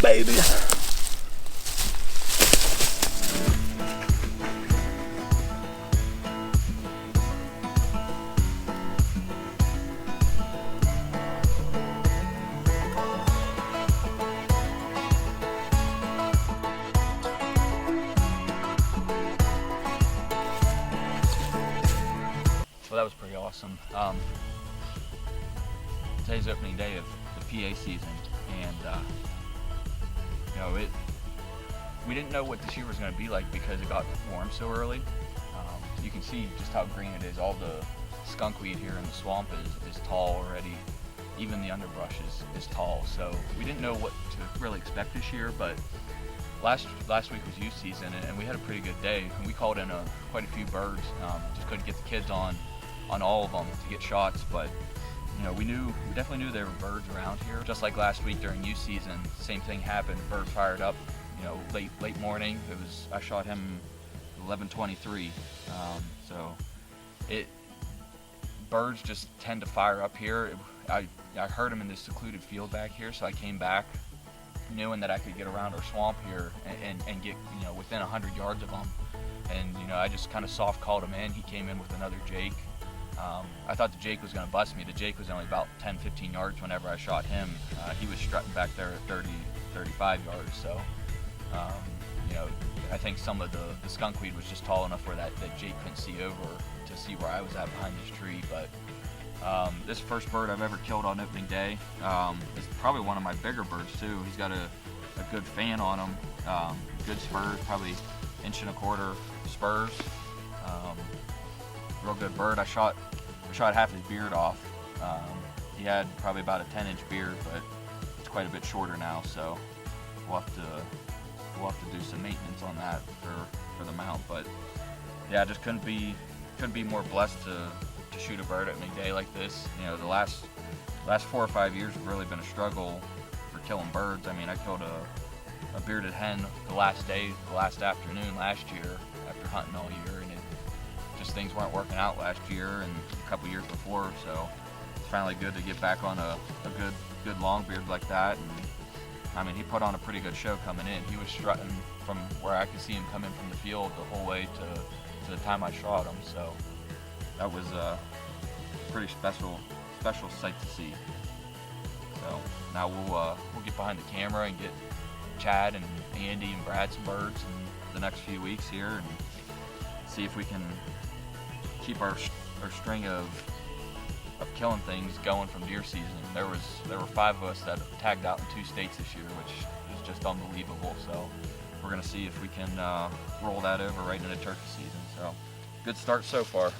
baby. Well, that was pretty awesome. Today's opening day of the PA season, and we didn't know what this year was going to be like because it got warm so early. You can see just how green it is. All the skunkweed here in the swamp is tall already. Even the underbrush is tall. So we didn't know what to really expect this year, but last week was youth season, and we had a pretty good day. And we called in quite a few birds. Just couldn't get the kids on all of them to get shots, but we definitely knew there were birds around here. Just like last week during youth season, same thing happened. Bird fired up, late morning. I shot him 11:23. Birds just tend to fire up here. I heard them in this secluded field back here, so I came back knowing that I could get around our swamp here and get within 100 yards of them. And I just kind of soft called him in. He came in with another Jake. I thought the Jake was going to bust me. The Jake was only about 10-15 yards whenever I shot him. He was strutting back there at 30-35 yards. So, I think some of the skunkweed was just tall enough where that Jake couldn't see over to see where I was at behind this tree. But this first bird I've ever killed on opening day. It's probably one of my bigger birds too. He's got a good fan on him. Good spurs, probably 1.25 inch spurs. Real good bird. I shot half his beard off. He had probably about a 10-inch beard, but it's quite a bit shorter now, so we'll have to do some maintenance on that for the mount. But yeah, just couldn't be more blessed to shoot a bird opening day like this. The last 4 or 5 years have really been a struggle for killing birds. I mean, I killed a bearded hen the last afternoon last year after hunting all year, and things weren't working out last year and a couple years before, so it's finally good to get back on a good long beard like that. And I mean, he put on a pretty good show coming in. He was strutting from where I could see him come in from the field the whole way to the time I shot him, so that was a pretty special sight to see. So now we'll get behind the camera and get Chad and Andy and Brad some birds in the next few weeks here and see if we can keep our string of killing things going from deer season. There were 5 of us that tagged out in 2 states this year, which is just unbelievable. So we're gonna see if we can roll that over right into turkey season. So good start so far.